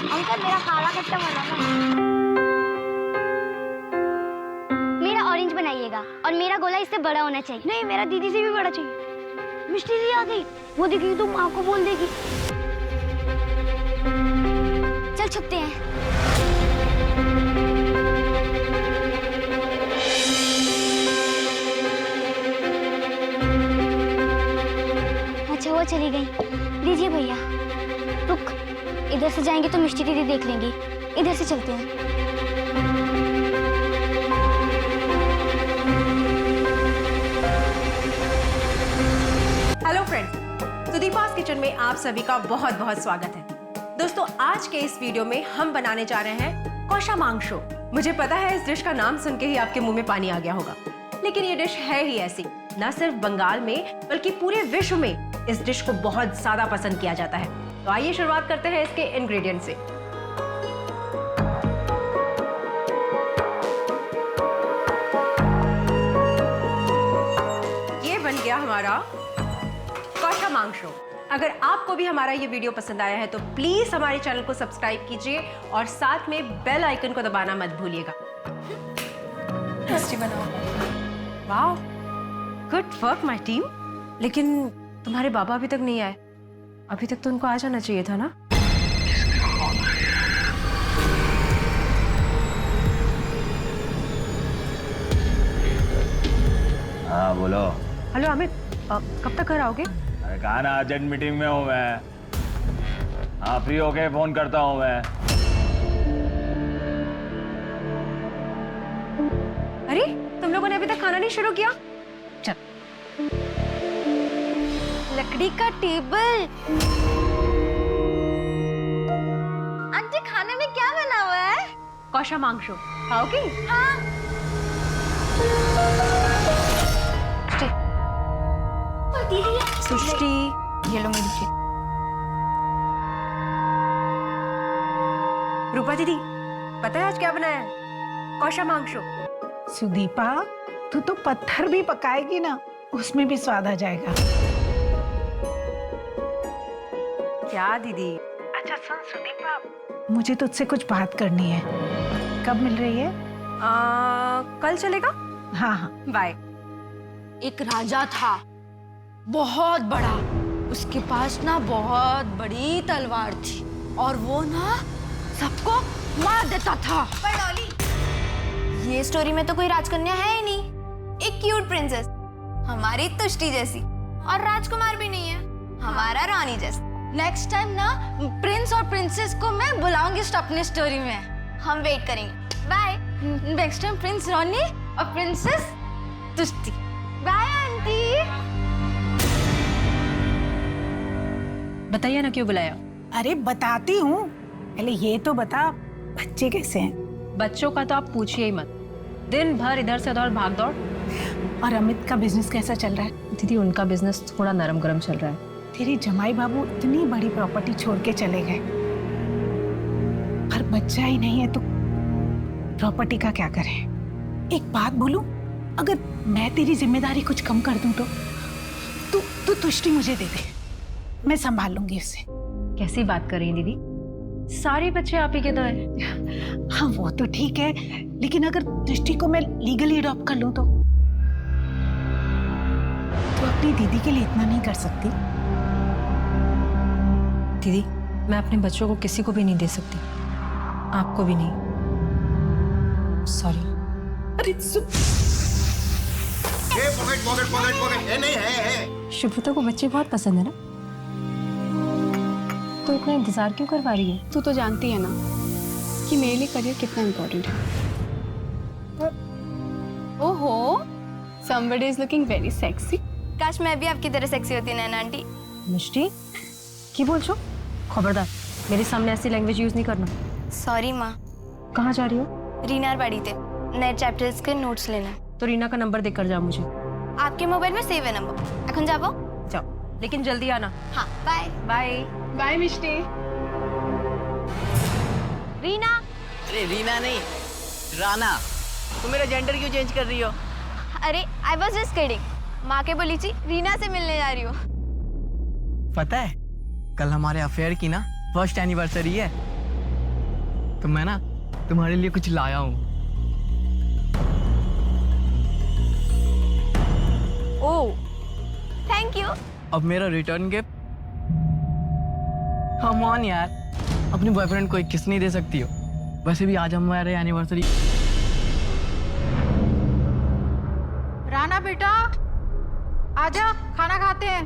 Uncle मेरा काला खट्टा बनाना। मेरा ऑरेंज बनाइएगा और मेरा गोला इससे बड़ा होना चाहिए। नहीं, मेरा दीदी से भी बड़ा चाहिए। मिष्टी दी आ गई, वो दिखेगी तो माँ को बोल देगी। चल छुपते हैं। अच्छा वो चली गई। दीजिए भैया। रुक, इधर से जाएंगे तो मिष्टी दीदी देख लेंगी। इधर से चलते हैं। हेलो फ्रेंड्स, सुदीपा's किचन में आप सभी का बहुत बहुत स्वागत है। दोस्तों, आज के इस वीडियो में हम बनाने जा रहे हैं कौशा मांगशो। मुझे पता है इस डिश का नाम सुन के ही आपके मुंह में पानी आ गया होगा, लेकिन ये डिश है ही ऐसी। न सिर्फ बंगाल में बल्कि पूरे विश्व में इस डिश को बहुत ज्यादा पसंद किया जाता है। तो आइए शुरुआत करते हैं इसके इंग्रेडिएंट से। ये बन गया हमारा कौशा मांगशो। अगर आपको भी हमारा ये वीडियो पसंद आया है तो प्लीज हमारे चैनल को सब्सक्राइब कीजिए और साथ में बेल आइकन को दबाना मत भूलिएगा। टेस्टी बनाओ। वाह, गुड वर्क माय टीम। लेकिन तुम्हारे बाबा अभी तक नहीं आए। अभी तक तो उनको आ जाना चाहिए था ना। हाँ बोलो। हेलो अमित, कब तक घर आओगे? अरे कहा ना, अर्जेंट मीटिंग में हूँ मैं। हाँ फ्री होके फोन करता हूँ मैं। अरे तुम लोगों ने अभी तक खाना नहीं शुरू किया? चल। लकड़ी का टेबल। आंटी खाने में क्या बना हुआ है? कौशा मांगशो खाओगी? हाँ। दीदी सृष्टि, ये लो मेरी चीज। रूपा दीदी, पता है आज क्या बनाया है? कौशा मांगशो। सुदीपा, तू तो पत्थर भी पकाएगी ना, उसमें भी स्वाद आ जाएगा। क्या दीदी? अच्छा सुन सुदीपा, मुझे तुझसे कुछ बात करनी है। कब मिल रही है? कल चलेगा? हाँ हाँ। बाय। एक राजा था, बहुत बड़ा। उसके पास ना बहुत बड़ी तलवार थी और वो ना सबको मार देता था। पर डॉली, ये स्टोरी में तो कोई राजकन्या है ही नहीं। एक क्यूट प्रिंसेस, हमारी तुष्टि जैसी, और राजकुमार भी नहीं है, हमारा रानी जैसा। नेक्स्ट टाइम ना प्रिंस और प्रिंसेस को मैं बुलाऊंगी अपने स्टोरी में। हम वेट करेंगे। बाय। नेक्स्ट टाइम प्रिंस रानी और प्रिंसेस तुष्टि। Bye aunty. बताइए ना क्यों बुलाया? अरे बताती हूँ, पहले ये तो बता, बच्चे कैसे हैं? बच्चों का तो आप पूछिए ही मत। दिन भर इधर से उधर भाग दौड़। और अमित का बिजनेस कैसा चल रहा है? दीदी, उनका बिजनेस थोड़ा नरम गरम चल रहा है। तेरे जमाई बाबू इतनी बड़ी प्रॉपर्टी छोड़ के चले गए, पर बच्चा ही नहीं है तो प्रॉपर्टी का क्या करें? एक बात बोलूं, अगर मैं तेरी जिम्मेदारी कुछ कम कर दूं तो तू तुष्टि मुझे दे दे, मैं संभाल लूंगी उससे। कैसी बात कर रही हैं दीदी? सारे बच्चे आप ही के तो हैं। हाँ वो तो ठीक है, लेकिन अगर तुष्टि को मैं लीगली अडॉप्ट कर लूं तो अपनी दीदी के लिए इतना नहीं कर सकती? दीदी, मैं अपने बच्चों को किसी को भी नहीं दे सकती, आपको भी नहीं। सॉरी। अरे ये पॉकेट नहीं है। शुभ्रता को बच्चे बहुत पसंद है ना, तो इतना इंतजार क्यों करवा रही है? तू तो जानती है ना कि मेरे लिए करियर कितना इम्पोर्टेंट है। ओहो, somebody is looking very sexy। काश मैं भी आपकी तरह सेक्सी होती नैना आंटी। मिष्टी, की बोल छो? खबरदार, मेरे सामने ऐसी लैंग्वेज यूज नहीं करना। सॉरी माँ। कहाँ जा रही हो? रीनार बाड़ी थे, नए चैप्टर्स के नोट्स लेना। तो रीना का नंबर देकर जाओ मुझे। आपके मोबाइल में सेव है नंबर। এখন যাবো? जाओ, लेकिन जल्दी आना। हाँ, बाय। बाय। बाय मिष्टी। रीना। अरे रीना नहीं, राना। तुम मेरा जेंडर क्यों चेंज कर रही हो? अरे आई वॉज जस्ट किडिंग। माँ के बोली थी रीना से मिलने जा रही हूँ। पता है, कल हमारे अफेयर की ना फर्स्ट एनिवर्सरी है। तो मैं ना तुम्हारे लिए कुछ लाया हूँ। ओह, थैंक यू। अब मेरा रिटर्न गिफ्ट। कम ऑन यार, अपने बॉयफ्रेंड को एक किस नहीं दे सकती हो? वैसे भी आज हमारे एनिवर्सरी। राना बेटा, आजा खाना खाते हैं।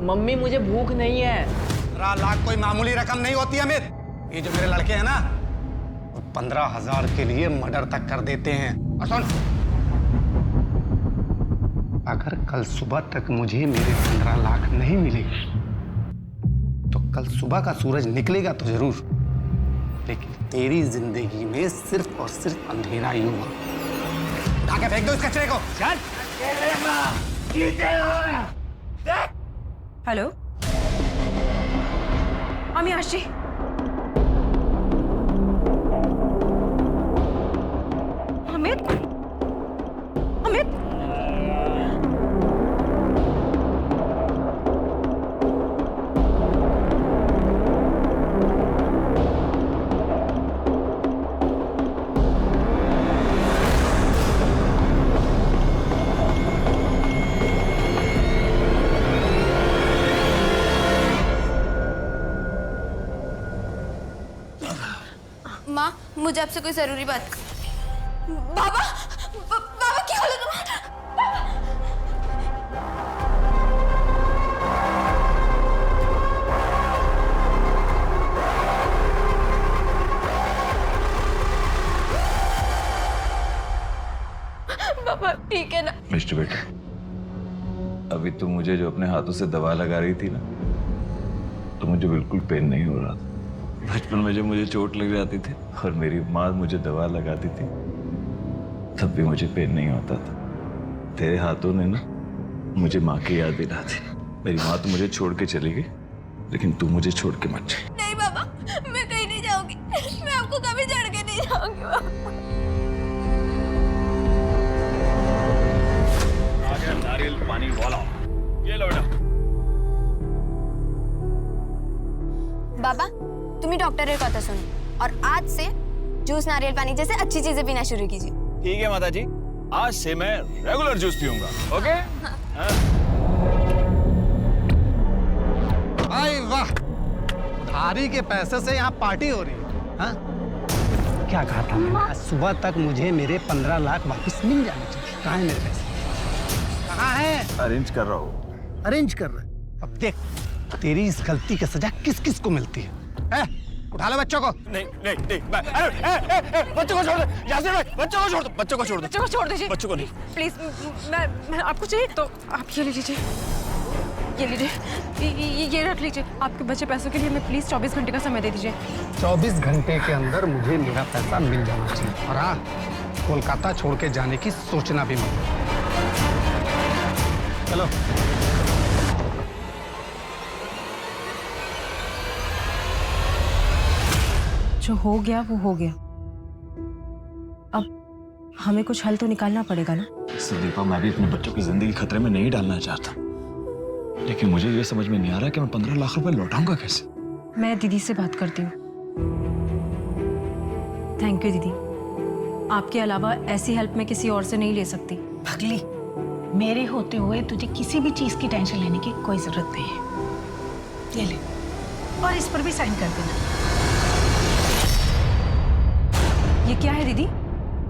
मम्मी मुझे भूख नहीं है। 15 लाख कोई मामूली रकम नहीं होती अमित। ये जो मेरे लड़के हैं ना, वो 15,000 के लिए मर्डर तक कर देते हैं। और सुन, अगर कल सुबह तक मुझे मेरे 15 लाख नहीं मिले तो कल सुबह का सूरज निकलेगा तो जरूर, लेकिन तेरी जिंदगी में सिर्फ और सिर्फ अंधेरा ही होगा। उठा के फेंक दो इस कचरे को। चल। हेलो अमियाश जी, अमित, अमित, माँ, मुझे आपसे कोई जरूरी बात। बाबा, बाबा क्या हो तुम्हारा? बाबा ठीक है ना? मिस्टर बेटा, अभी तुम मुझे जो अपने हाथों से दवा लगा रही थी ना, तो मुझे बिल्कुल पेन नहीं हो रहा था। बचपन में जब मुझे चोट लग जाती थी और मेरी माँ मुझे दवा लगाती थी, तब भी मुझे पेन नहीं होता था। तेरे हाथों ने ना मुझे माँ की याद दिला दी। मेरी माँ तो मुझे छोड़ के चली गई, लेकिन तू मुझे छोड़ के मत जा। नहीं बाबा, मैं कहीं नहीं जाऊंगी। मैं आपको कभी छोड़ के नहीं जाऊंगी बाबा। नारियल पानी वाला, ये लो बेटा। बाबा, तुम्ही डॉक्टर কথা सुनो और आज से जूस नारियल पानी जैसे अच्छी चीजें पीना शुरू कीजिए। ठीक है माता जी, आज से मैं रेगुलर जूस पीऊंगा। ओके? आई वाह, उधारी के पैसे से यहाँ पार्टी हो रही है। हाँ? क्या कहा था मैंने? आज सुबह तक मुझे मेरे 15 लाख वापस मिल जाने चाहिए। कहाँ है मेरे पैसे? कहाँ है? अरेंज कर रहा हूँ। अरेंज कर रहे हैं। अब देख, तेरी इस गलती की सजा किस किस को मिलती है? उठा लो बच्चों को। नहीं नहीं नहीं, अरे बच्चों को छोड़ दो, यासिर भाई, बच्चों को छोड़ दो, बच्चों को छोड़ दो, बच्चों को छोड़ दीजिए, बच्चों को नहीं। प्लीज। मैं आपको चाहिए तो आप ये ले लीजिए, ये लीजिए, ये रख लीजिए। आपके बचे पैसों के लिए हमें प्लीज 24 घंटे का समय दे दीजिए। 24 घंटे के अंदर मुझे मेरा पैसा मिल जाना चाहिए। और हाँ, कोलकाता छोड़ के जाने की सोचना भी मत। चलो। जो हो गया वो हो गया। अब हमें कुछ हल तो निकालना पड़ेगा ना। संदीपा, मैं भी अपने बच्चों की जिंदगी खतरे में नहीं डालना चाहता, लेकिन मुझे ये समझ में नहीं आ रहा कि मैं 15 लाख रुपए लौटाऊंगा कैसे। मैं दीदी से बात करती हूँ। थैंक यू दीदी, आपके अलावा ऐसी हेल्प मैं किसी और से नहीं ले सकती। पगली, मेरे होते हुए तुझे किसी भी चीज की टेंशन लेने की कोई जरूरत नहीं है। ये ले, और इस पर भी साइन कर देना। ये क्या है दीदी?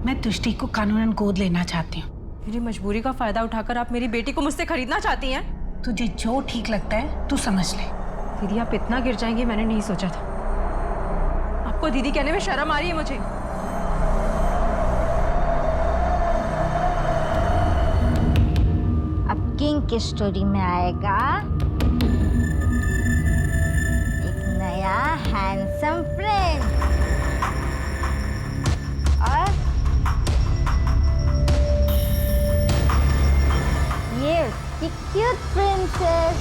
मैं तुष्टि को कानूनन गोद लेना चाहती हूँ। मेरी मजबूरी का फायदा उठाकर आप मेरी बेटी को मुझसे खरीदना चाहती हैं? तुझे जो ठीक लगता है तू समझ ले। दीदी आप इतना गिर जाएंगे मैंने नहीं सोचा था। आपको दीदी कहने में शर्म आ रही है मुझे। अब किंग की स्टोरी में आएगा एक नया हैंडसम फ्रेंड और ये उसकी क्यूट प्रिंसेस।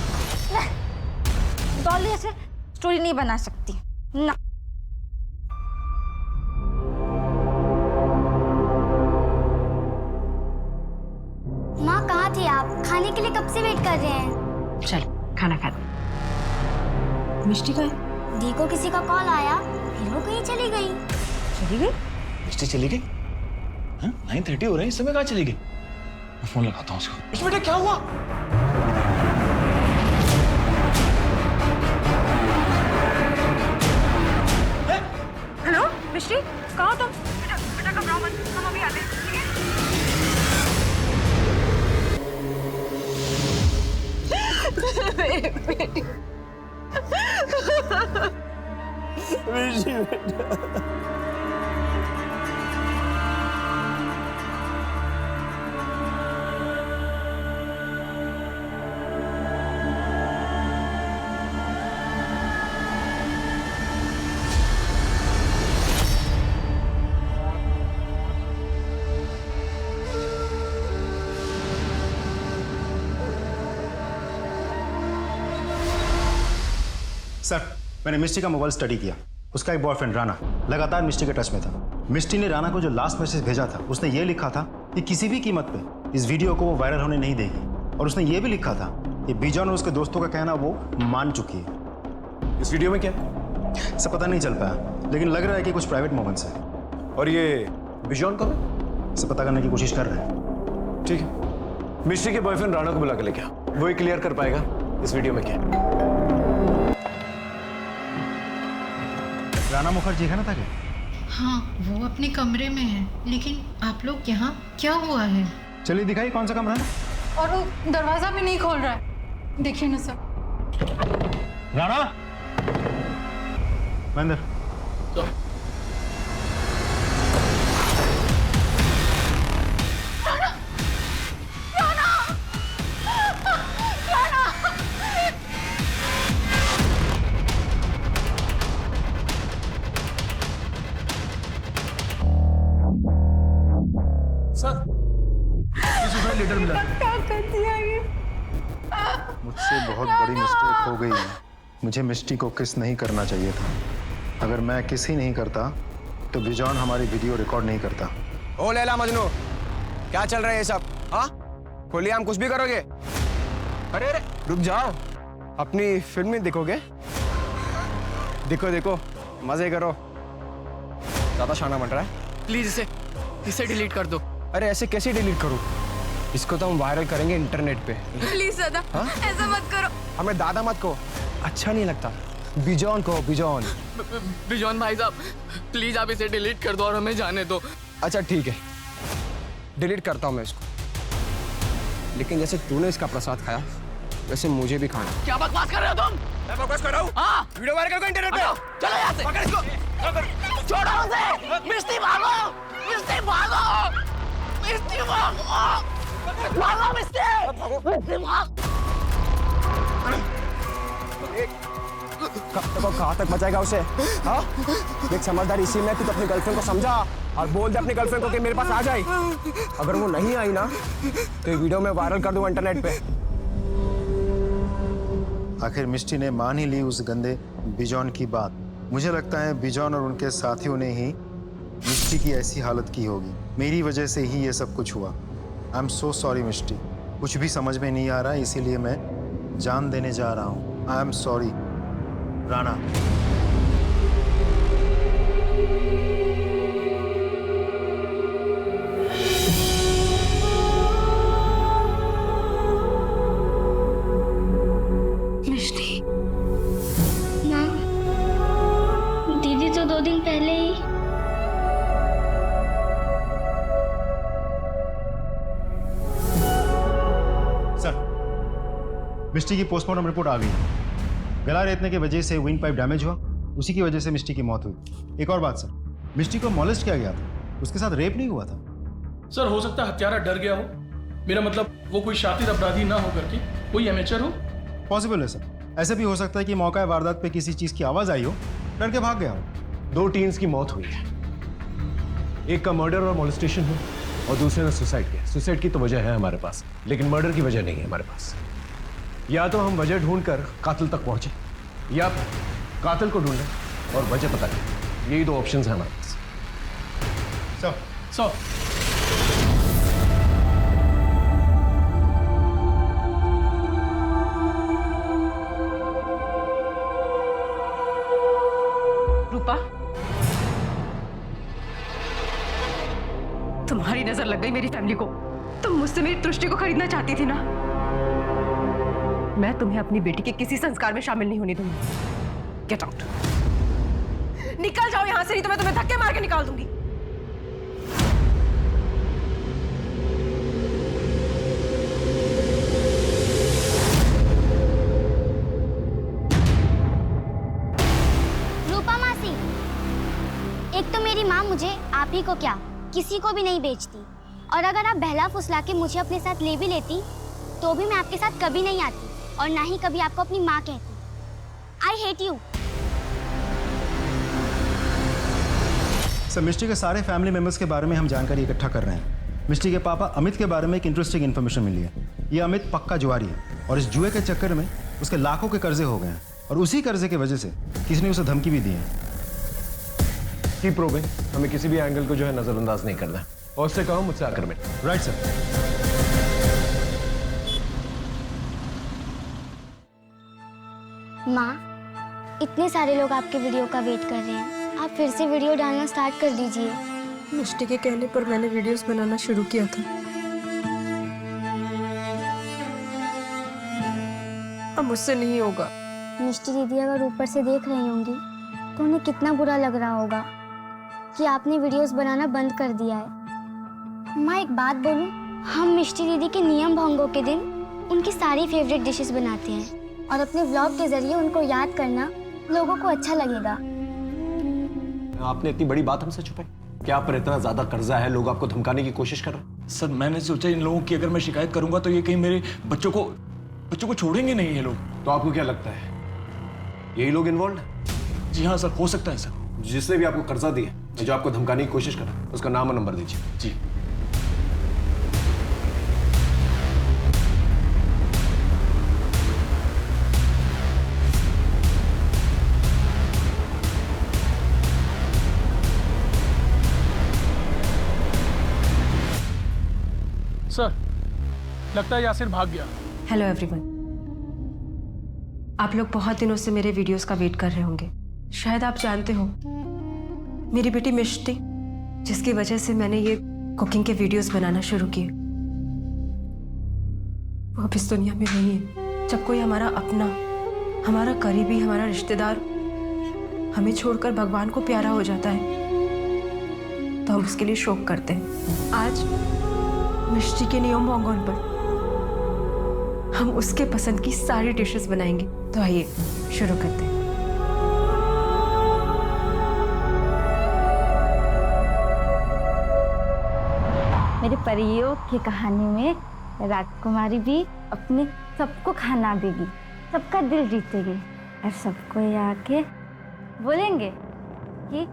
डॉली से स्टोरी नहीं बना सकती ना। माँ कहाँ थी आप? खाने के लिए कब से वेट कर रहे हैं। चल खाना खा दे। मिष्टी का दी को किसी का कॉल आया, फिर वो कहीं चली गई। चली गई? मिष्टी चली गई? 9:30 हो रहे हैं, इस समय कहाँ चली गई? मैं फोन लगाता हूँ उसको। बेटा क्या हुआ? हेलो मिष्टी, कहाँ हो तुम? बेटा घबराओ मत, हम अभी आते हैं, ठीक है? सर, मैंने मिष्टी का मोबाइल स्टडी किया। उसका एक बॉयफ्रेंड राना लगातार मिष्टी के टच में था। मिष्टी ने राना को जो लास्ट मैसेज भेजा था, उसने ये लिखा था कि किसी भी कीमत पे इस वीडियो को वो वायरल होने नहीं देगी। और उसने ये भी लिखा था कि बिजॉन और उसके दोस्तों का कहना वो मान चुकी है। इस वीडियो में क्या? सब पता नहीं चल पाया, लेकिन लग रहा है कि कुछ प्राइवेट मोमेंट्स है। और ये बिजॉन कौन है? सब पता करने की कोशिश कर रहे हैं। ठीक है, मिष्टी के बॉयफ्रेंड राना को बुला के लेके आओ, वो ही क्लियर कर पाएगा इस वीडियो में क्या है। राना मुखर्जी है ना था क्या? हाँ, वो अपने कमरे में है, लेकिन आप लोग यहाँ क्या हुआ है? चलिए दिखाइए कौन सा कमरा है। और वो दरवाजा भी नहीं खोल रहा है, देखिए ना सर। राना, अंदर। मुझसे बहुत बड़ी मिस्टेक हो गई है। मुझे मिष्टी को किस नहीं करना चाहिए था। अगर मैं किस ही नहीं करता तो बिजॉन हमारी वीडियो रिकॉर्ड नहीं करता। ओ लैला मजनू, क्या चल रहा है ये सब? हाँ, खोलिए, हम कुछ भी करोगे? अरे अरे रुक जाओ, अपनी फिल्म में देखोगे? देखो देखो, मजे करो। ज्यादा शाना बन रहा है। प्लीज इसे डिलीट कर दो। अरे ऐसे कैसे डिलीट करूँ? इसको तो हम वायरल करेंगे इंटरनेट पे। प्लीज दादा, ऐसा मत करो। हमें दादा मत को, अच्छा नहीं लगता। बिजॉन को, बिजॉन। बिजॉन भाई साहब, प्लीज आप इसे डिलीट कर दो और हमें जाने दो। अच्छा ठीक है, डिलीट करता हूँ मैं इसको। लेकिन जैसे तूने इसका प्रसाद खाया, वैसे मुझे भी खाना। क्या बकवास कर रहे हो तुम? मैं बकवास कर रहा हूँ? हाँ। वीडियो वायरल करो इंटरनेट पे। चलो यहाँ से। पकड़ इसको। छोड़ो उसे। मिष्टी भागो, मिष्टी भागो, मिष्टी भागो, भागो मिष्टी, मिष्टी भाग। कहाँ तक बचाएगा उसे? हाँ? देख समझदार इसी में तू तो अपनी गर्लफ्रेंड को समझा और बोल दे अपनी गर्लफ्रेंड को कि मेरे पास आ जाए। अगर वो नहीं आई ना तो ये वीडियो में वायरल कर दूंगा इंटरनेट पे। आखिर मिष्टी ने मान ही ली उस गंदे बिजॉन की बात। मुझे लगता है बिजॉन और उनके साथियों ने ही मिष्टी की ऐसी हालत की होगी। मेरी वजह से ही ये सब कुछ हुआ। आई एम सो सॉरी मिष्टी। कुछ भी समझ में नहीं आ रहा, इसीलिए मैं जान देने जा रहा हूँ। I am sorry Rana. Mishti, माँ, दीदी तो 2 दिन पहले ही। मिष्टी की पोस्टमार्टम रिपोर्ट आ गई है। गला रेतने की वजह से विंड पाइप डैमेज हुआ, उसी की वजह से मिष्टी की मौत हुई। एक और बात सर, मिष्टी को मॉलेस्ट किया गया था, उसके साथ रेप नहीं हुआ था। सर हो सकता है हत्यारा डर गया हो। मेरा मतलब वो कोई शातिर अपराधी ना हो करके कोई एमेचर हो। पॉसिबल है सर, ऐसा भी हो सकता है कि मौका वारदात पे किसी चीज की आवाज आई हो, डर के भाग गया हो। 2 टीन्स की मौत हुई है, एक का मर्डर और मोलेस्टेशन हुआ और दूसरे ने सुसाइड किया। सुसाइड की तो वजह है हमारे पास, लेकिन मर्डर की वजह नहीं है हमारे पास। या तो हम वजह ढूंढकर कातिल तक पहुंचे या कातिल को ढूंढें और वजह पता करें। यही 2 ऑप्शंस हैं हमारे पास। सर रूपा, तुम्हारी नजर लग गई मेरी फैमिली को। तुम मुझसे मेरी दृष्टि को खरीदना चाहती थी ना। मैं तुम्हें अपनी बेटी के किसी संस्कार में शामिल नहीं होने दूंगी। गेट आउट, निकल जाओ यहां से, नहीं तो मैं तुम्हें धक्के मार के निकाल दूंगी। रूपा मासी, एक तो मेरी माँ मुझे आप ही को क्या किसी को भी नहीं बेचती, और अगर आप बहला फुसला के मुझे अपने साथ ले भी लेती तो भी मैं आपके साथ कभी नहीं आती और ना ही कभी आपको अपनी माँ कहती। I hate you. सर, मिष्टी के सारे फैमिली मेंबर्स के बारे में हम जानकारी इकट्ठा कर रहे हैं। मिष्टी के पापा अमित के बारे में एक इंटरेस्टिंग इन्फॉर्मेशन मिली है। ये अमित पक्का जुआरी है और इस जुए के चक्कर में उसके लाखों के कर्जे हो गए हैं और उसी कर्जे की वजह से किसी ने उसे धमकी भी दी है। कीप प्रोबिंग, हमें किसी भी एंगल को जो है नजरअंदाज नहीं करना। और उससे कहो मुझसे आकर मिल। Right sir. माँ, इतने सारे लोग आपके वीडियो का वेट कर रहे हैं, आप फिर से वीडियो डालना स्टार्ट कर दीजिए। मिष्टी के कहने पर मैंने वीडियोस बनाना शुरू किया था। अब मुझसे नहीं होगा। मिष्टी दीदी अगर ऊपर से देख रही होंगी तो उन्हें कितना बुरा लग रहा होगा कि आपने वीडियोस बनाना बंद कर दिया है। माँ, एक बात बोलूं, हम मिष्टी दीदी के नियम भंगों के दिन उनकी सारी फेवरेट डिशेस बनाते हैं और अपने व्लॉग के जरिए उनको याद करना लोगों को अच्छा लगेगा। आपने इतनी बड़ी बात हमसे छुपाई? क्या आप पर इतना ज्यादा कर्जा है, लोग आपको धमकाने की कोशिश कर रहे हैं? सर, मैंने सोचा इन लोगों की अगर मैं शिकायत करूंगा तो ये कहीं मेरे बच्चों को छोड़ेंगे नहीं ये लोग। तो आपको क्या लगता है यही लोग इन्वॉल्व है? जी हाँ सर, हो सकता है सर। जिसने भी आपको कर्जा दिया, जो आपको धमकाने की कोशिश कर रहा है, उसका नाम और नंबर दीजिए। जी। सर, लगता है यासिर भाग गया। हेलो एवरीवन, आप लोग बहुत दिनों से मेरे वीडियोस का वेट कर रहे होंगे। शायद आप जानते हो, मेरी बेटी मिष्टी, जिसकी वजह से मैंने ये कुकिंग के वीडियोस बनाना शुरू किए, वो अब इस दुनिया में नहीं है। जब कोई हमारा अपना, हमारा करीबी, हमारा रिश्तेदार हमें छोड़कर भगवान को प्यारा हो जाता है तो हम उसके लिए शोक करते हैं। आज मिष्टी के नियम भंगों पर हम उसके पसंद की सारी डिशेस बनाएंगे। तो आइए शुरू करते हैं। मेरे परियों की कहानी में राजकुमारी भी अपने सबको खाना देगी, सबका दिल जीतेगी और सबको ये आके बोलेंगे कि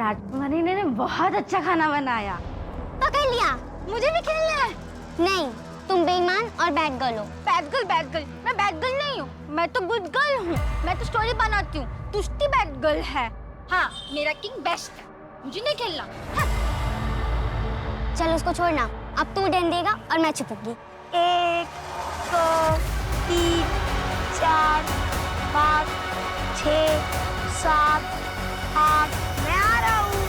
राजकुमारी ने बहुत अच्छा खाना बनाया। पकड़ लिया, मुझे भी खेलना है। नहीं, तुम बेईमान और बैड गर्ल हो। बैड गर्ल, मैं बैड गर्ल नहीं हूँ, मैं तो गुड गर्ल हूँ। मैं तो स्टोरी बनाती हूँ, तुष्टि बैड गर्ल है। हाँ, मेरा किंग बेस्ट है, मुझे नहीं खेलना। हाँ। चलो उसको छोड़ना, अब तू डेन देगा और मैं छुपूंगी। 1 2 3 4 5 6 7 8 मैं आ रहा हूँ।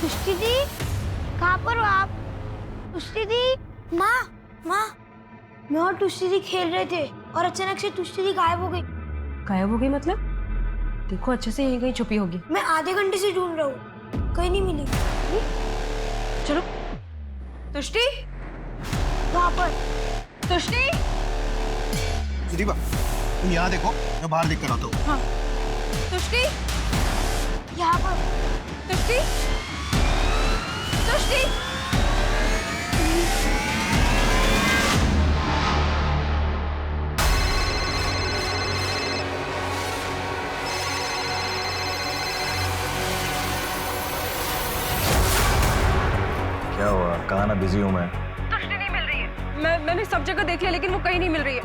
तुष्टि दी, कहाँ पर हो आप? तुष्टि दी, माँ, मैं और तुष्टि दी खेल रहे थे और अचानक से तुष्टि दी गायब हो गई। गायब हो गई मतलब? देखो अच्छे से, यहीं कहीं छुपी होगी। मैं आधे घंटे से ढूंढ रहा हूँ, कहीं नहीं मिली। चलो। तुष्टि, वहाँ पर। तुष्टि, सुदीपा, तुम यहाँ देखो, मैं बाहर देख कर आता हूँ। हाँ। तुष्टि, यहाँ पर। तुष्टि, तुष्टि। क्या हुआ? कहाँ ना बिजी हूँ मैं। तुष्टि नहीं मिल रही है। मैंने सब जगह देख लिया लेकिन वो कहीं नहीं मिल रही है।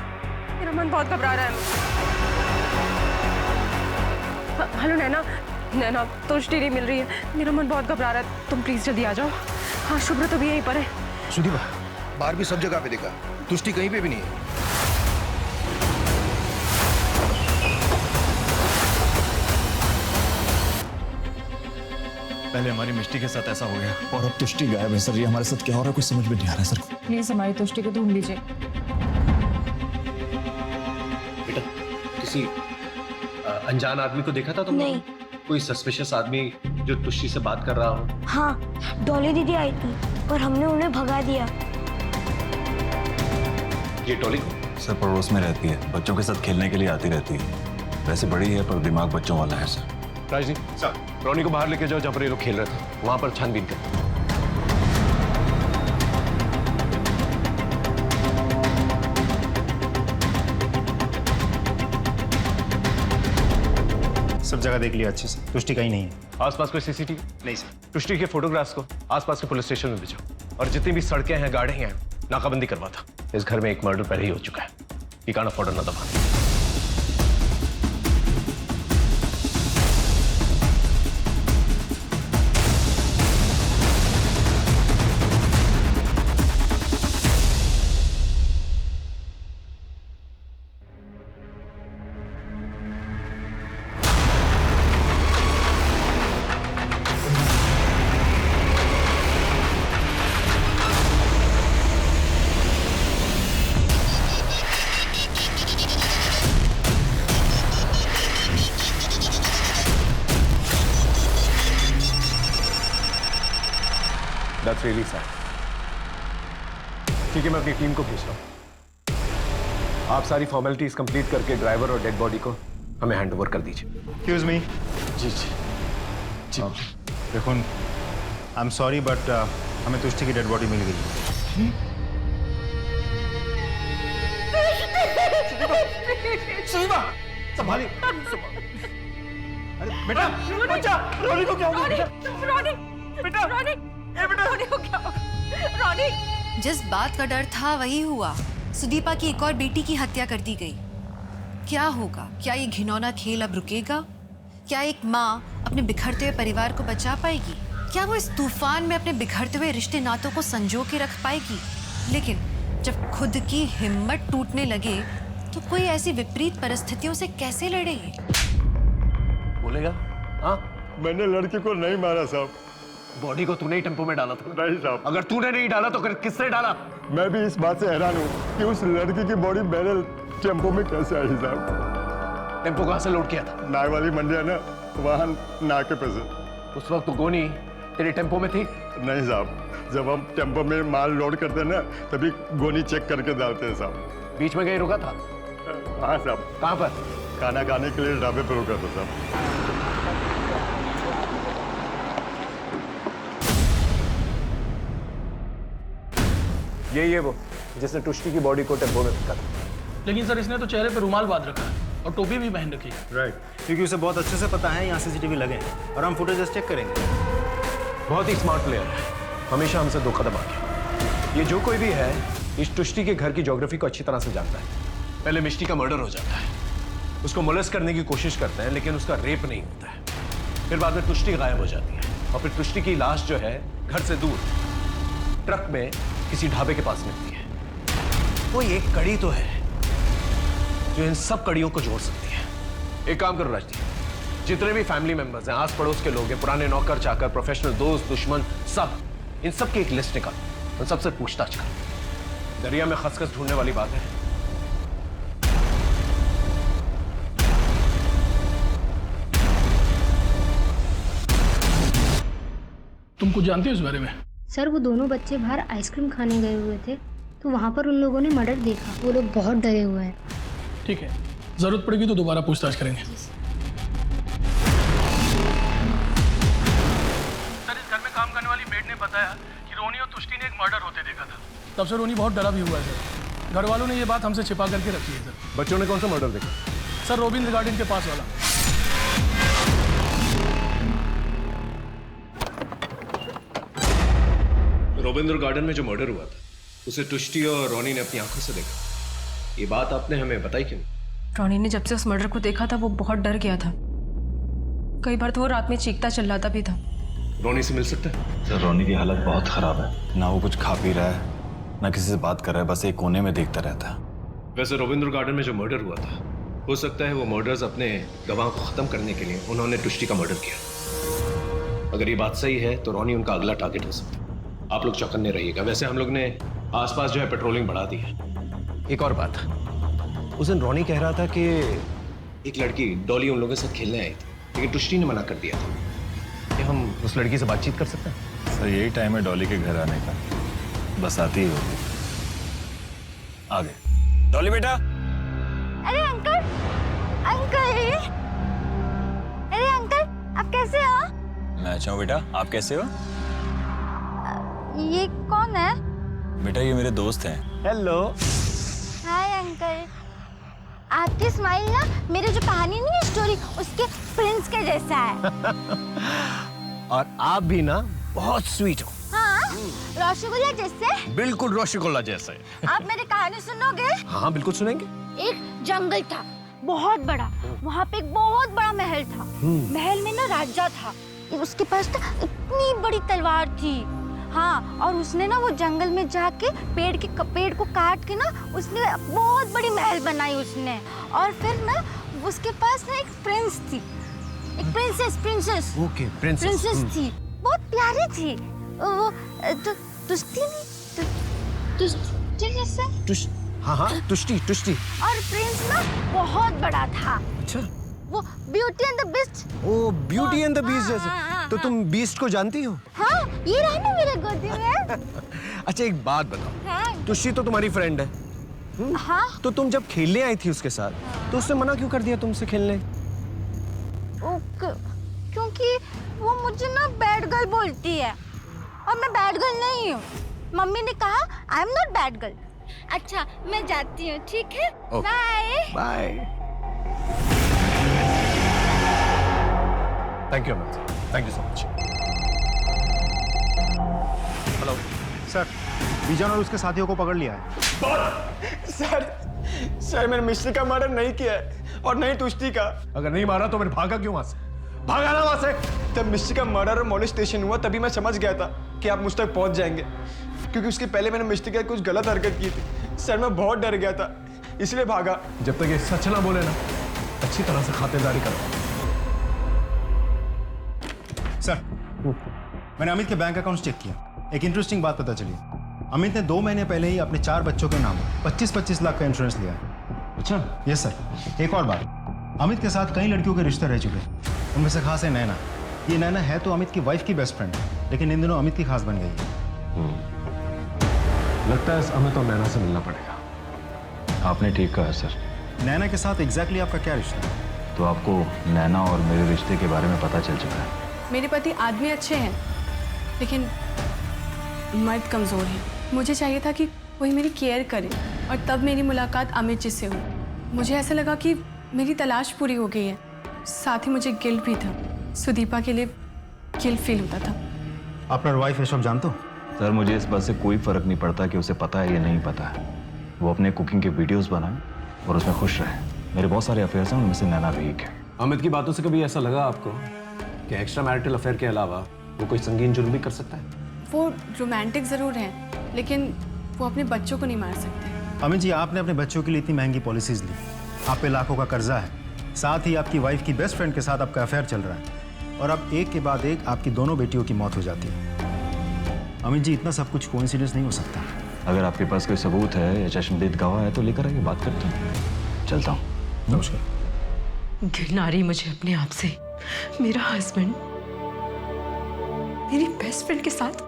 मेरा मन बहुत घबरा रहा है। हेलो नैना, तुष्टि नहीं मिल रही है। मेरा मन बहुत घबरा रहा है, तुम प्लीज जल्दी आ जाओ। हाँ, शुभ्र तो भी यहीं पर है। सुदीपा, बाहर भी सब जगह पे देखा, तुष्टि कहीं पे भी नहीं है। पहले हमारी मिष्टी के साथ ऐसा हो गया और अब तुष्टि गायब है सर। ये हमारे साथ क्या हो रहा है कुछ समझ में नहीं आ रहा है सर। प्लीज हमारी तुष्टि को ढूंढ लीजिए। बेटा किसी अनजान आदमी को देखा था तुमने? नहीं। कोई सस्पिशियस आदमी जो तुष्टि से बात कर रहा हो? हाँ, डॉली दीदी आई थी पर हमने उन्हें भगा दिया। ये डॉली सर पड़ोस में रहती है, बच्चों के साथ खेलने के लिए आती रहती है। वैसे बड़ी है पर दिमाग बच्चों वाला है सर। राजनी सर, रोनी को बाहर लेके जाओ जहाँ पर ये लोग खेल रहे थे, वहां पर छानबीन कर। सब जगह देख लिया अच्छे से, तुष्टि कहीं नहीं है। आसपास कोई सीसीटीवी? नहीं सर। तुष्टि के फोटोग्राफ्स को आसपास के पुलिस स्टेशन में भेजो और जितनी भी सड़कें हैं, गाड़ियां हैं, नाकाबंदी करवा था। इस घर में एक मर्डर पहले ही हो चुका है। ये कान ऑफ ऑर्डर ना दबा। That's really sad. ठीक है, मैं अपनी टीम को भेज रहा हूँ। आप सारी फॉर्मेलिटीज कंप्लीट करके ड्राइवर और डेड बॉडी को हमें हैंड ओवर कर दीजिए। Excuse me. जी जी जी। देखो, आई एम सॉरी बट हमें तुष्टि की डेड बॉडी मिल गई। सुनीमा, संभालिए। अरे बेटा, बच्चा, रोनी को क्या हो गया? रोनी, बेटा, रोनी, बेटा, रोनी को क्या हो गया? रोनी। जिस बात का डर था वही हुआ। सुदीपा की एक और बेटी की हत्या कर दी गई। क्या होगा? क्या ये घिनौना खेल अब रुकेगा? क्या एक माँ अपने बिखरते हुए परिवार को बचा पाएगी? क्या वो इस तूफान में अपने बिखरते हुए रिश्ते नातों को संजो के रख पाएगी? लेकिन जब खुद की हिम्मत टूटने लगे तो कोई ऐसी विपरीत परिस्थितियों से कैसे लड़े? बोलेगा? हाँ, मैंने लड़की को नहीं मारा साहब। बॉडी को तूने ही टेम्पो में डाला था? नहीं साहब। अगर तूने नहीं डाला तो किसने डाला? मैं भी इस बात से हैरान हूँ कि उस लड़की की बॉडी मेरे टेम्पो में कैसे आई साहब। टेम्पो कहाँ से लोड किया था? नाय वाली मंडी है ना, वहाँ नाके पे से। उस वक्त तो गोनी तेरे टेम्पो में थी? नहीं साहब, जब हम टेम्पो में माल लोड करते हैं ना तभी गोनी चेक करके डालते हैं साहब। बीच में कहीं रुका था? हाँ साहब। कहाँ पर? खाना खाने के लिए ढाबे पर रुका था साहब। ये वो जिसने तुष्टि की बॉडी को टेम्पो में फेंका था। लेकिन सर इसने तो चेहरे पे रुमाल बांध रखा है और टोपी भी पहन रखी है। राइट, क्योंकि उसे बहुत अच्छे से पता है यहाँ सीसीटीवी लगे हैं और हम फुटेजेस चेक करेंगे। बहुत ही स्मार्ट प्लेयर है, हमेशा हमसे 2 कदम आगे। ये जो कोई भी है इस तुष्टि के घर की ज्योग्राफी को अच्छी तरह से जानता है। पहले मिष्टी का मर्डर हो जाता है, उसको मोलेस्ट करने की कोशिश करते हैं लेकिन उसका रेप नहीं होता है। फिर बाद में तुष्टि गायब हो जाती है और फिर तुष्टि की लाश जो है घर से दूर ट्रक में किसी ढाबे के पास मिलती है। वो एक कड़ी तो है जो इन सब कड़ियों को जोड़ सकती है। एक काम करो राजदीप, जितने भी फैमिली मेंबर्स हैं, आस पड़ोस के लोग हैं, पुराने नौकर चाकर, प्रोफेशनल दोस्त, दुश्मन, सब, इन सब की एक लिस्ट निकाल, उन सबसे पूछताछ करो। दरिया में खसखस ढूंढने वाली बात है। तुम कुछ जानते हो इस बारे में? सर, वो दोनों बच्चे बाहर आइसक्रीम खाने गए हुए थे तो वहाँ पर उन लोगों ने मर्डर देखा। वो लोग बहुत डरे हुए हैं। ठीक है, जरूरत पड़ेगी तो दोबारा पूछताछ करेंगे। सर, इस घर में काम करने वाली मेड ने बताया कि रोनी और तुष्टि ने एक मर्डर होते देखा था। तब से रोनी बहुत डरा भी हुआ है सर। घर वालों ने ये बात हमसे छिपा करके रखी है सर। बच्चों ने कौन सा मर्डर देखा? सर, रोबिन गार्डन के पास वाला। रोबिंद्र गार्डन में जो मर्डर हुआ था उसे तुष्टि और रोनी ने अपनी आंखों से देखा। ये बात आपने हमें बताई क्यों? रोनी ने जब से उस मर्डर को देखा था वो बहुत डर गया था। कई बार तो वो रात में चीखता चिल्लाता भी था। रोनी से मिल सकते हैं? सर, रोनी की हालत बहुत खराब है। ना वो कुछ खा पी रहा है, ना किसी से बात कर रहा है, बस एक कोने में देखता रहता है। वैसे रोबिंद्र गार्डन में जो मर्डर हुआ था, हो सकता है वो मर्डर्स अपने गवाह को खत्म करने के लिए उन्होंने तुष्टि का मर्डर किया। अगर ये बात सही है तो रोनी उनका अगला टारगेट हो सकता है। आप लोग चौकन्ने रहिएगा। वैसे हम लोग ने आसपास जो है पेट्रोलिंग बढ़ा दी है। एक और बात, उस दिन रोनी कह रहा था कि एक लड़की डॉली उन लोगों के साथ खेलने आई थी, लेकिन तुष्टि ने मना कर दिया था। क्या हम उस लड़की से बातचीत कर सकते हैं? सर यही टाइम है डॉली के घर आने का, बस आती ही होगी। आ गए। डॉली बेटा। अरे अंकल, अंकल, अरे अंकल, आप कैसे हो? मैं अच्छा हूँ बेटा, आप कैसे हो? ये कौन है? बेटा ये मेरे दोस्त हैं। हेलो। Hi uncle. आपकी स्माइल ना मेरे जो कहानी नहीं है स्टोरी उसके प्रिंस के जैसा है। और आप भी ना बहुत स्वीट हो। हाँ, रसगुल्ला जैसे। बिल्कुल रसगुल्ला जैसे। आप मेरी कहानी सुनोगे? हाँ बिल्कुल सुनेंगे। एक जंगल था बहुत बड़ा, वहाँ पे एक बहुत बड़ा महल था। महल में ना राजा था, उसके पास ना इतनी बड़ी तलवार थी। हाँ, और उसने ना वो जंगल में जाके पेड़ को काट के ना उसने बहुत बड़ी महल बनाई उसने। और फिर ना उसके पास ना एक प्रिंस थी, एक प्रिंसेस। ओके, प्रिंसेस थी, बहुत प्यारी थी वो। तुष्टि हाँ तुष्टि। और प्रिंस ना बहुत बड़ा था। अच्छा, वो ब्यूटी एंड द बीस्ट। ओ ब्यूटी एंड द बीस्ट जैसे। तो तुम बीस्ट को जानती हो? हाँ, ये रहा ना मेरे गोदी में। अच्छा एक बात बताओ, हाँ। तुष्टि तो तुम्हारी फ्रेंड है। हाँ। तो तुम जब खेलने आई थी उसके साथ तो उसने मना क्यों कर दिया तुमसे खेलने? क्योंकि वो मुझे ना बैड गर्ल बोलती है और मैं बैड गर्ल नहीं हूँ। मम्मी ने कहा I am not bad girl. अच्छा मैं जाती हूँ, ठीक है? Bye bye. Thank you Amit, thank you so much. Hello sir, Bijon और उसके साथियों को पकड़ लिया है। सर मैंने मिस्त्री का मर्डर नहीं किया है और नहीं तुष्टि का। अगर नहीं मारा तो मैंने भागा क्यों वहां से? भागा ना वहां से। जब मिस्त्री का मर्डर और मोलेस्टेशन हुआ तभी मैं समझ गया था कि आप मुझ तक पहुंच जाएंगे, क्योंकि उसके पहले मैंने मिस्त्री के कुछ गलत हरकत की थी। सर मैं बहुत डर गया था, इसलिए भागा। जब तक ये सच ना बोले ना, अच्छी तरह से खातिरदारी करो। सर, मैंने अमित के बैंक अकाउंट्स चेक किया। एक इंटरेस्टिंग बात पता चली। अमित ने 2 महीने पहले ही अपने 4 बच्चों के नाम 25-25 लाख का इंश्योरेंस लिया है। अच्छा। Yes sir. एक और बात, अमित के साथ कई लड़कियों के रिश्ते रह चुके हैं। उनमें से खास है नैना। ये नैना है तो अमित की वाइफ की बेस्ट फ्रेंड है, लेकिन इन दिनों अमित की खास बन गई है। लगता है अमित और नैना से मिलना पड़ेगा। आपने ठीक कहा सर। नैना के साथ एग्जैक्टली आपका क्या रिश्ता है? तो आपको नैना और मेरे रिश्ते के बारे में पता चल चुका है। मेरे पति आदमी अच्छे हैं, लेकिन मर्द कमज़ोर है। मुझे चाहिए था कि कोई मेरी केयर करे, और तब मेरी मुलाकात अमित जी से हुई। मुझे ऐसा लगा कि मेरी तलाश पूरी हो गई है। साथ ही मुझे गिल्ट भी था, सुदीपा के लिए गिल्ट फील होता था। आपका वाइफ है, सब जानते हो? सर मुझे इस बात से कोई फर्क नहीं पड़ता कि उसे पता है या नहीं पता है। वो अपने कुकिंग के वीडियोस बनाए और उसमें खुश रहे। मेरे बहुत सारे अफेयर्स हैं, उनमें से नैना भी एक है। अमित की बातों से कभी ऐसा लगा आपको कि एक्स्ट्रा मैरिटल अफेयर के अलावा वो कोई संगीन जुर्म भी कर सकता है? वो रोमांटिक ज़रूर हैं, लेकिन वो अपने बच्चों को नहीं मार सकते। अमित जी, आपने अपने बच्चों के लिए इतनी महंगी पॉलिसीज ली, आप पे लाखों का कर्जा है, साथ ही आपकी वाइफ की बेस्ट फ्रेंड के साथ आपका अफेयर चल रहा है, और अब एक के बाद एक आपकी दोनों बेटियों की मौत हो जाती है। अमित जी, इतना सब कुछ कोइंसिडेंस नहीं हो सकता। अगर आपके पास कोई सबूत है या चश्मदीद गवाह है तो लेकर आइए, बात करते हैं। चलता हूँ। नमस्कार। घृणा आ रही मुझे अपने आप से। मेरा हस्बैंड मेरी बेस्ट फ्रेंड के साथ,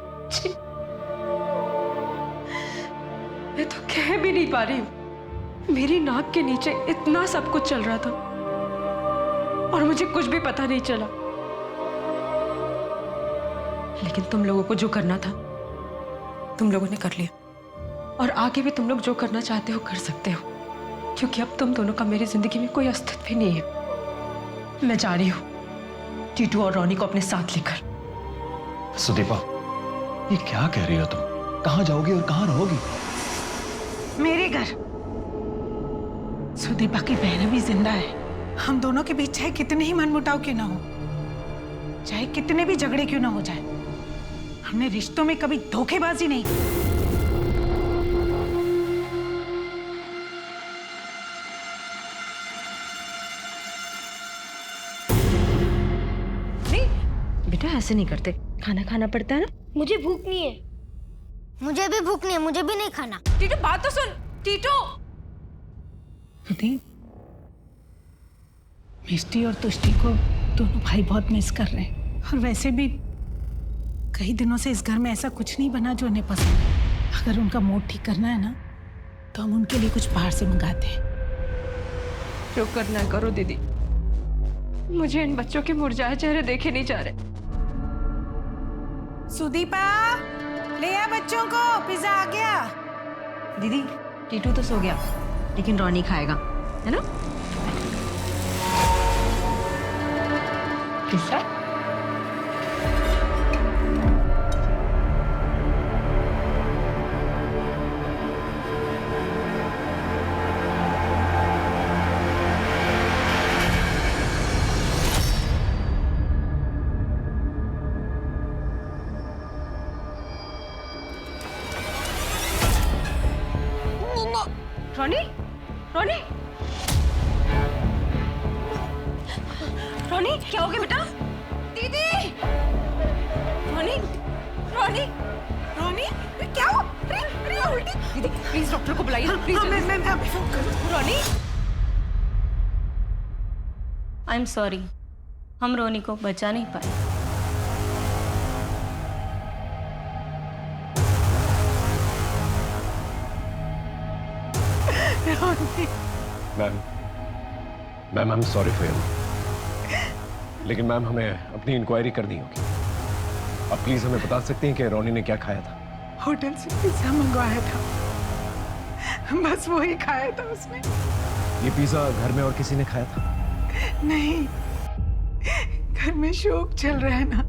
मैं तो कह भी नहीं पा रही हूँ। मेरी नाक के नीचे इतना सब कुछ चल रहा था और मुझे कुछ भी पता नहीं चला। लेकिन तुम लोगों को जो करना था तुम लोगों ने कर लिया, और आगे भी तुम लोग जो करना चाहते हो कर सकते हो, क्योंकि अब तुम दोनों का मेरी जिंदगी में कोई अस्तित्व ही नहीं है। मैं जा रही हूँ टीटू और रोनी को अपने साथ लेकर। सुदीपा, ये क्या कह रही हो तुम? कहाँ जाओगी और कहाँ रहोगी? मेरे घर। सुदीपा की बहन भी जिंदा है। हम दोनों के बीच चाहे कितने ही मनमुटाव क्यों ना हो, चाहे कितने भी झगड़े क्यों ना हो जाए, हमने रिश्तों में कभी धोखेबाजी नहीं की। बेटा ऐसे नहीं करते, खाना खाना पड़ता है ना। मुझे भूख नहीं है। मुझे भी भूख नहीं है, मुझे भी नहीं खाना। टीटू बात तो सुन। टीटू मिष्टी और तुष्टी को दोनों भाई बहुत मिस कर रहे हैं, और वैसे भी कई दिनों से इस घर में ऐसा कुछ नहीं बना जो उन्हें पसंद है। अगर उनका मूड ठीक करना है ना तो हम उनके लिए कुछ बाहर से मंगाते हैं। जो करना है करो दीदी, मुझे इन बच्चों के मुरझाए चेहरे देखे नहीं जा रहे। सुदीपा ले आ बच्चों को, पिज्जा आ गया। दीदी टीटू तो सो गया, लेकिन रॉनी खाएगा, है ना? पिज्जा रॉनी, रॉनी, रॉनी क्या हो गया बेटा? दीदी, रॉनी, रॉनी, रॉनी क्या हो? अरे उल्टी। दीदी प्लीज डॉक्टर को बुलाइए, प्लीज। मैं अभी फोन करूं। रॉनी, आई एम सॉरी, हम रोनी को बचा नहीं पाए। Ma'am I am sorry for you, लेकिन मैम हमें अपनी इंक्वायरी करनी होगी। आप प्लीज हमें बता सकते हैं कि रोनी ने क्या खाया था? होटल से पिज्जा मंगवाया था, बस वही खाया था उसने। ये पिज्जा घर में और किसी ने खाया था? नहीं, घर में शोक चल रहा है ना,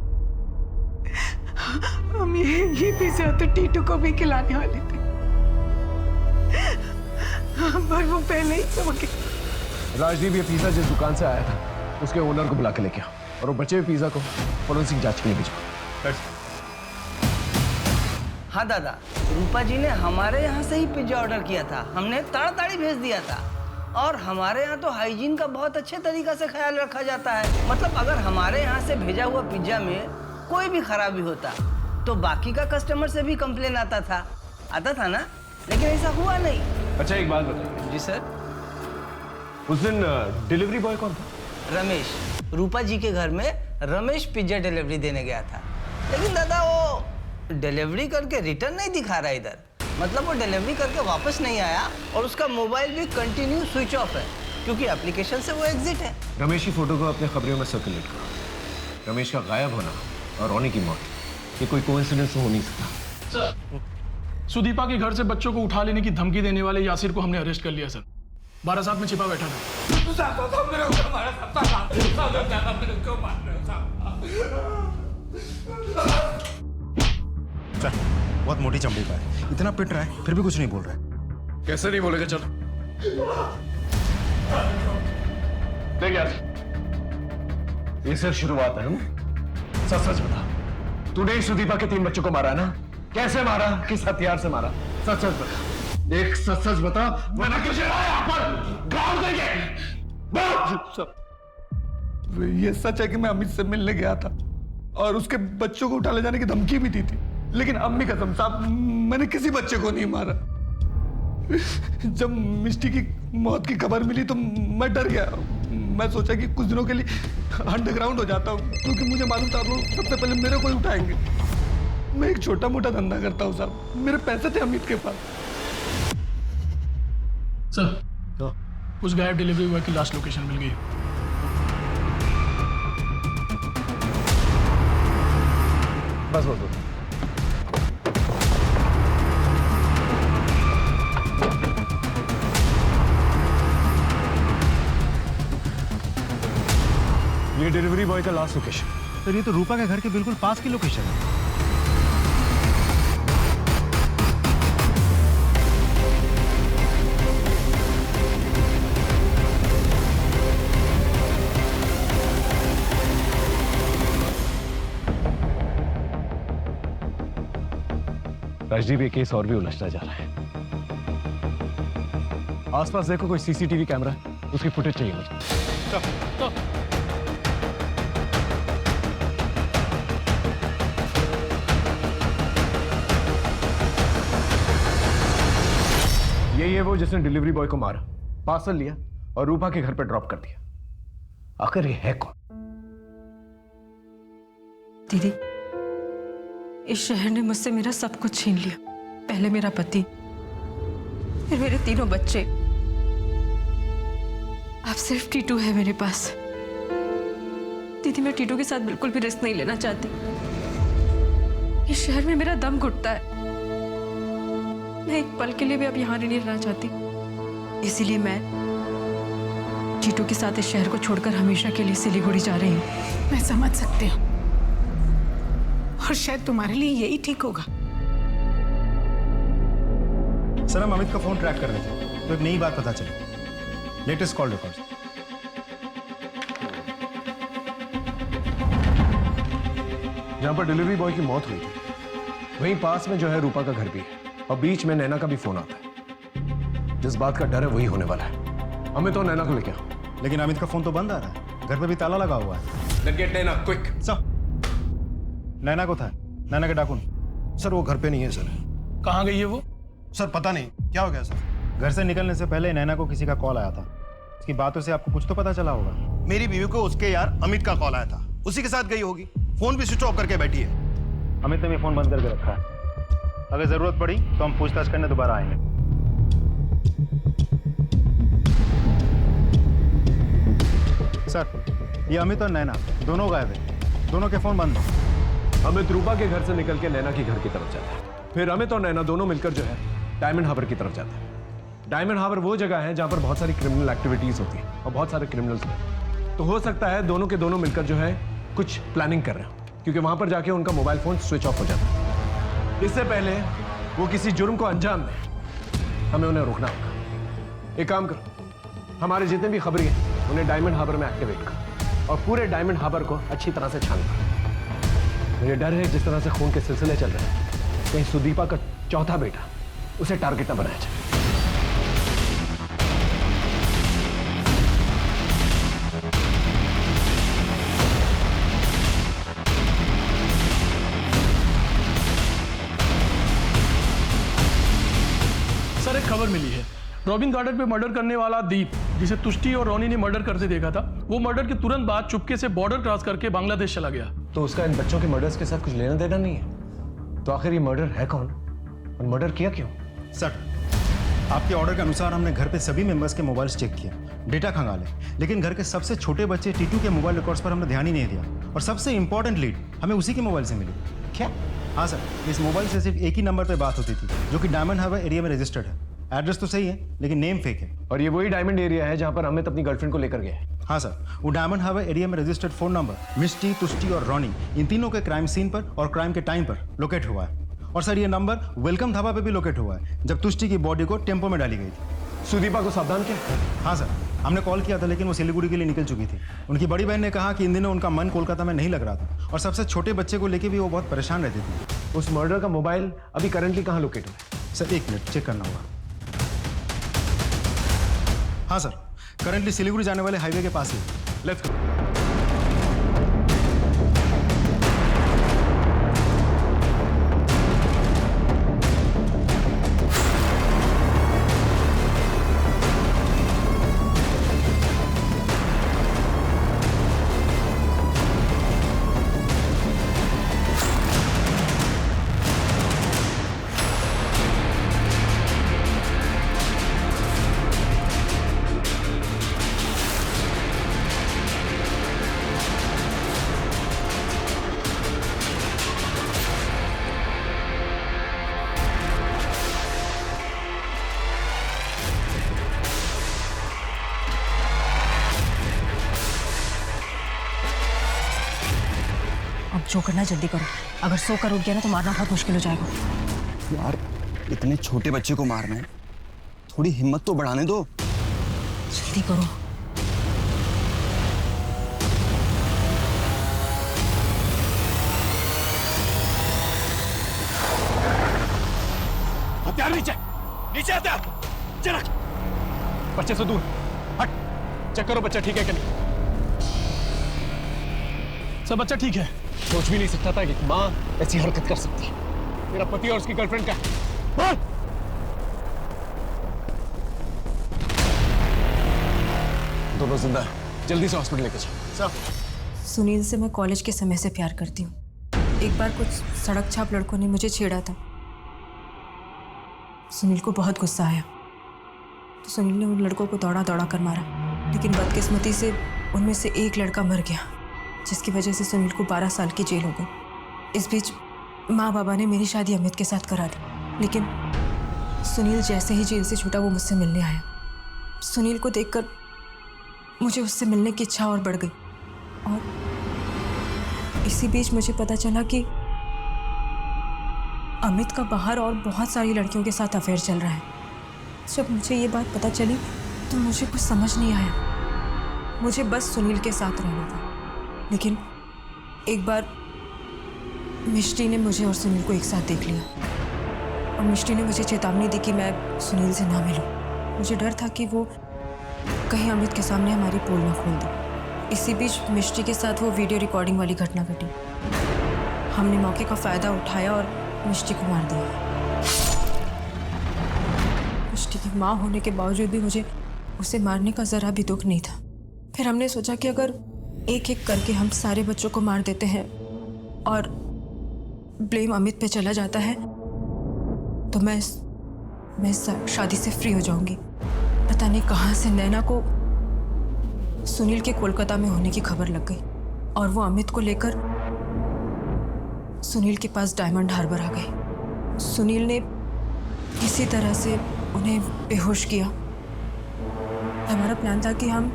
हम ये पिज्जा तो टीटू को भी खिलाने वाले थे, पर वो पहले ही सो गए। राजदीप, ये पिज्जा जिस दुकान से आया था उसके ओनर को बुला के लेके आओ, और वो बचे हुए पिज्जा को फोरेंसिक जांच के लिए भिजवाओ। हाँ दादा, रूपा जी ने हमारे यहाँ से ही पिज्जा ऑर्डर किया था, हमने ताड़ाताड़ी भेज दिया था। और हमारे यहाँ तो हाइजीन का बहुत अच्छे तरीका से ख्याल रखा जाता है। मतलब अगर हमारे यहाँ से भेजा हुआ पिज्जा में कोई भी खराबी होता तो बाकी का कस्टमर से भी कंप्लेन आता था ना, लेकिन ऐसा हुआ नहीं। अच्छा एक बात बताइए। जी सर। उस दिन डिलीवरी बॉय कौन था? रमेश, रूपा जी के घर में रमेश पिज्जा डिलीवरी देने गया था, लेकिन दादा वो डिलीवरी करके रिटर्न नहीं दिखा रहा इधर। मतलब वो डिलीवरी करके वापस नहीं आया, और उसका मोबाइल भी कंटिन्यू स्विच ऑफ है, क्योंकि एप्लीकेशन से वो एग्जिट है। रमेश की फोटो को अपने खबरों में सर्कुलेट करो। रमेश का गायब होना और रोनी की मौत, ये कोई कोइंसिडेंस हो नहीं सकता। सर, सुदीपा के घर से बच्चों को उठा लेने की धमकी देने वाले यासिर को हमने अरेस्ट कर लिया सर। 12/7 में छिपा बैठा था। बहुत मोटी चमड़ी का है, इतना पिट रहा है फिर भी कुछ नहीं बोल रहा है। कैसे नहीं बोलेगा? चल देख यार, ये सिर्फ शुरुआत है। सच सच बता, तूने सुदीपा के 3 बच्चों को मारा ना? कैसे मारा, किस हथियार से मारा? सच सच बता, देख सच सच बता, मैंने तुझे यहाँ पर गाँव देंगे। ये सच है कि मैं अमित से मिलने गया था और उसके बच्चों को उठा ले जाने की धमकी भी दी थी, लेकिन अम्मी कसम साहब मैंने किसी बच्चे को नहीं मारा। जब मिष्टी की मौत की खबर मिली तो मैं डर गया। मैं सोचा कि कुछ दिनों के लिए अंडरग्राउंड हो जाता हूँ, क्योंकि मुझे मालूम था वो सबसे पहले मेरे को ही उठाएंगे। मैं एक छोटा मोटा धंधा करता हूँ साहब, मेरे पैसे थे अमित के पास। सर, उस गायब डिलीवरी बॉय की लास्ट लोकेशन मिल गई। बस बस ये डिलीवरी बॉय का लास्ट लोकेशन। सर, ये तो रूपा के घर के बिल्कुल पास की लोकेशन है। राजदीप, ये केस और भी उलझता जा रहा है। आसपास देखो, कोई सीसीटीवी कैमरा है, उसकी फुटेज चाहिए मुझे। यही है वो जिसने डिलीवरी बॉय को मारा, पार्सल लिया और रूपा के घर पर ड्रॉप कर दिया। आखिर ये है कौन? दीदी, इस शहर ने मुझसे मेरा सब कुछ छीन लिया। पहले मेरा पति, फिर मेरे 3 बच्चे। अब सिर्फ टीटू है मेरे पास। दीदी, मैं टीटू के साथ बिल्कुल भी रिस्क नहीं लेना चाहती। इस शहर में मेरा दम घुटता है। मैं एक पल के लिए भी अब यहाँ नहीं रहना चाहती। इसीलिए मैं टीटू के साथ इस शहर को छोड़कर हमेशा के लिए सिलीगुड़ी जा रही हूँ। मैं समझ सकती हूँ और शायद तुम्हारे लिए यही ठीक होगा। सर, हम अमित का फोन ट्रैक कर रहे थे तो एक नई बात पता चली। Latest call record. जहां पर डिलीवरी बॉय की मौत हुई थी वहीं पास में जो है रूपा का घर भी है और बीच में नैना का भी फोन आता है। जिस बात का डर है वही होने वाला है। अमित और नैना को लेके आओ। लेकिन अमित का फोन तो बंद आ रहा है, घर पे भी ताला लगा हुआ है। Then get नैना, quick. सर, नैना को था, नैना के डाकू। सर वो घर पे नहीं है सर। कहाँ गई है वो? सर पता नहीं, क्या हो गया सर? घर से निकलने से पहले नैना को किसी का कॉल आया था। उसकी बातों से आपको कुछ तो पता चला होगा। मेरी बीवी को उसके यार अमित का कॉल आया था, उसी के साथ गई होगी। फोन भी स्विच ऑफ करके बैठी है। अमित ने भी फोन बंद करके रखा है। अगर जरूरत पड़ी तो हम पूछताछ करने दोबारा आएंगे। सर, ये अमित और नैना दोनों गायब है। दोनों के फोन बंद हैं। अमित रूपा के घर से निकल के नैना के घर की तरफ जाता है। फिर अमित और नैना दोनों मिलकर जो है डायमंड हार्बर की तरफ जाता है। डायमंड हार्बर वो जगह है जहां पर बहुत सारी क्रिमिनल एक्टिविटीज होती है और बहुत सारे क्रिमिनल्स हैं। तो हो सकता है दोनों के दोनों मिलकर जो है कुछ प्लानिंग कर रहे हो, क्योंकि वहां पर जाके उनका मोबाइल फोन स्विच ऑफ हो जाता है। इससे पहले वो किसी जुर्म को अंजाम दें, हमें उन्हें रोकना होगा। एक काम करो, हमारे जितने भी खबरी हैं उन्हें डायमंड हार्बर में एक्टिवेट करो और पूरे डायमंड हार्बर को अच्छी तरह से छान करो। मुझे डर है जिस तरह से खून के सिलसिले चल रहे हैं, कहीं सुदीपा का चौथा बेटा उसे टारगेट न बनाया जाए। सर, एक खबर मिली है। रॉबिन गार्डन पे मर्डर करने वाला दीप, जिसे तुष्टि और रोनी ने मर्डर करते देखा था, वो मर्डर के तुरंत बाद चुपके से बॉर्डर क्रॉस करके बांग्लादेश चला गया। तो उसका इन बच्चों के मर्डर्स के साथ कुछ लेना देना नहीं है। तो आखिर ये मर्डर है कौन और मर्डर किया क्यों? सर, आपके ऑर्डर के अनुसार हमने घर पे सभी मेंबर्स के मोबाइल्स चेक किया, डेटा खंगाले, लेकिन घर के सबसे छोटे बच्चे टीटू के मोबाइल रिकॉर्ड्स पर हमने ध्यान ही नहीं दिया। और सबसे इंपॉर्टेंट लीड हमें उसी के मोबाइल से मिली। क्या? हाँ सर, इस मोबाइल से सिर्फ एक ही नंबर पे बात होती थी, जो कि डायमंड हार्बर एरिया में रजिस्टर्ड है। एड्रेस तो सही है लेकिन नेम फेक है। और ये वही डायमंड एरिया है जहां पर अमित अपनी गर्लफ्रेंड को लेकर गया है। हाँ सर, वो डायमंड हार्बर एरिया में रजिस्टर्ड फोन नंबर मिष्टी, तुष्टि और रोनी, इन तीनों के क्राइम सीन पर और क्राइम के टाइम पर लोकेट हुआ है। और सर, ये नंबर वेलकम धाबा पे भी लोकेट हुआ है, जब तुष्टि की बॉडी को टेम्पो में डाली गई थी। सुदीपा को सावधान किया? हाँ सर, हमने कॉल किया था लेकिन वो सिलीगुड़ी के लिए निकल चुकी थी। उनकी बड़ी बहन ने कहा कि इन दिनों उनका मन कोलकाता में नहीं लग रहा था और सबसे छोटे बच्चे को लेकर भी वो बहुत परेशान रहती थी। उस मर्डर का मोबाइल अभी करंटली कहाँ लोकेट हुआ है? सर, एक मिनट चेक करना होगा। हाँ सर, करंटली सिलीगुड़ी जाने वाले हाईवे के पास ही। Let's go. जो करना है जल्दी करो। अगर 100 करोड़ गया ना तो मारना बहुत मुश्किल हो जाएगा। यार, इतने छोटे बच्चे को मारना है, थोड़ी हिम्मत तो बढ़ाने दो। जल्दी करो। हथियार नीचे, नीचे हथियार, चल। बच्चे से दूर हट। चेक करो बच्चा ठीक है कि नहीं। सब बच्चा ठीक है। सोच भी नहीं सकता था कि माँ ऐसी हरकत कर सकती है। मेरा पति और उसकी गर्लफ्रेंड का बोल। वो जिंदा है, जल्दी से हॉस्पिटल लेकर जाओ। सुनील से मैं कॉलेज के समय से प्यार करती हूँ। एक बार कुछ सड़क छाप लड़कों ने मुझे छेड़ा था। सुनील को बहुत गुस्सा आया तो सुनील ने उन लड़कों को दौड़ा दौड़ा कर मारा, लेकिन बदकिस्मती से उनमें से एक लड़का मर गया, जिसकी वजह से सुनील को 12 साल की जेल हो गई। इस बीच माँ बाबा ने मेरी शादी अमित के साथ करा दी, लेकिन सुनील जैसे ही जेल से छूटा वो मुझसे मिलने आया। सुनील को देखकर मुझे उससे मिलने की इच्छा और बढ़ गई, और इसी बीच मुझे पता चला कि अमित का बाहर और बहुत सारी लड़कियों के साथ अफेयर चल रहा है। जब मुझे ये बात पता चली तो मुझे कुछ समझ नहीं आया। मुझे बस सुनील के साथ रहना था, लेकिन एक बार मिष्टी ने मुझे और सुनील को एक साथ देख लिया, और मिष्टी ने मुझे चेतावनी दी कि मैं सुनील से ना मिलूं। मुझे डर था कि वो कहीं अमित के सामने हमारी पोल ना खोल दे। इसी बीच मिष्टी के साथ वो वीडियो रिकॉर्डिंग वाली घटना घटी। हमने मौके का फ़ायदा उठाया और मिष्टी को मार दिया। मिष्टी की माँ होने के बावजूद भी मुझे उसे मारने का ज़रा भी दुख नहीं था। फिर हमने सोचा कि अगर एक एक करके हम सारे बच्चों को मार देते हैं और ब्लेम अमित पे चला जाता है तो मैं शादी से फ्री हो जाऊंगी। पता नहीं कहाँ से नैना को सुनील के कोलकाता में होने की खबर लग गई, और वो अमित को लेकर सुनील के पास डायमंड हार्बर आ गई। सुनील ने किसी तरह से उन्हें बेहोश किया। हमारा प्लान था कि हम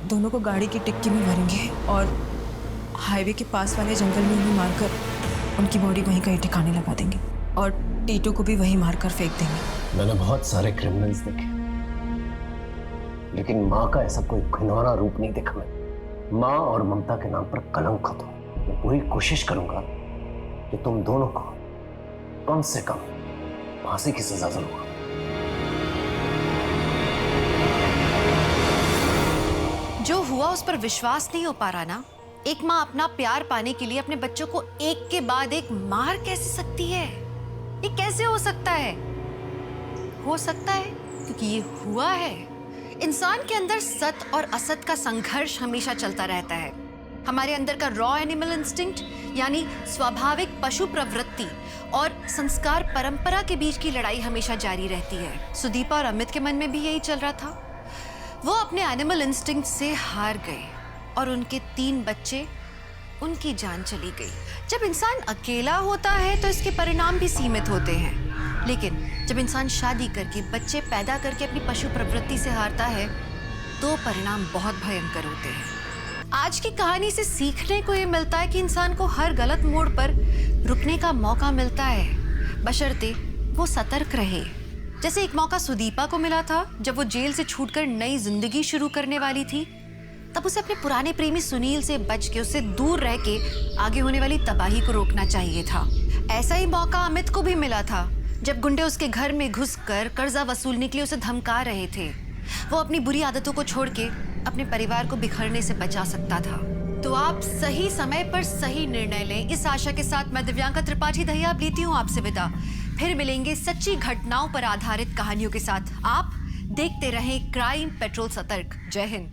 दोनों को गाड़ी की डिक्की में भरेंगे और हाईवे के पास वाले जंगल में उन्हें मारकर उनकी बॉडी वहीं कहीं ठिकाने लगा देंगे, और टीटू को भी वहीं मारकर फेंक देंगे। मैंने बहुत सारे क्रिमिनल्स देखे, लेकिन माँ का ऐसा कोई घिनौना रूप नहीं देखा मैं। माँ और ममता के नाम पर कलंक खत्म। मैं पूरी कोशिश करूंगा कि तुम दोनों को कम से कम फांसी की सजा दूंगा। जो हुआ उस पर विश्वास नहीं हो पा रहा ना। एक माँ अपना प्यार पाने के लिए अपने बच्चों को एक के बाद एक मार कैसे सकती है? ये कैसे हो सकता है? हो सकता है क्योंकि ये हुआ है। इंसान के अंदर सत और असत का संघर्ष हमेशा चलता रहता है। हमारे अंदर का रॉ एनिमल इंस्टिंक्ट यानी स्वाभाविक पशु प्रवृत्ति और संस्कार परंपरा के बीच की लड़ाई हमेशा जारी रहती है। सुदीपा और अमित के मन में भी यही चल रहा था। वो अपने एनिमल इंस्टिंक्ट से हार गए और उनके 3 बच्चे, उनकी जान चली गई। जब इंसान अकेला होता है तो इसके परिणाम भी सीमित होते हैं, लेकिन जब इंसान शादी करके बच्चे पैदा करके अपनी पशु प्रवृत्ति से हारता है तो परिणाम बहुत भयंकर होते हैं। आज की कहानी से सीखने को ये मिलता है कि इंसान को हर गलत मोड़ पर रुकने का मौका मिलता है, बशर्ते वो सतर्क रहे। जैसे एक मौका सुदीपा को मिला था जब वो जेल से छूटकर नई जिंदगी शुरू करने वाली थी। तब उसे अपने पुराने प्रेमी सुनील से बच के, उससे दूर रह के आगे होने वाली तबाही को रोकना चाहिए था। ऐसा ही मौका अमित को भी मिला था जब गुंडे उसके घर में घुसकर कर्जा वसूलने के लिए उसे धमका रहे थे। वो अपनी बुरी आदतों को छोड़ के अपने परिवार को बिखरने से बचा सकता था। तो आप सही समय पर सही निर्णय लें, इस आशा के साथ मैं दिव्यांका त्रिपाठी दहिया लेती हूँ आपसे विदा। फिर मिलेंगे सच्ची घटनाओं पर आधारित कहानियों के साथ। आप देखते रहें क्राइम पेट्रोल सतर्क। जय हिंद।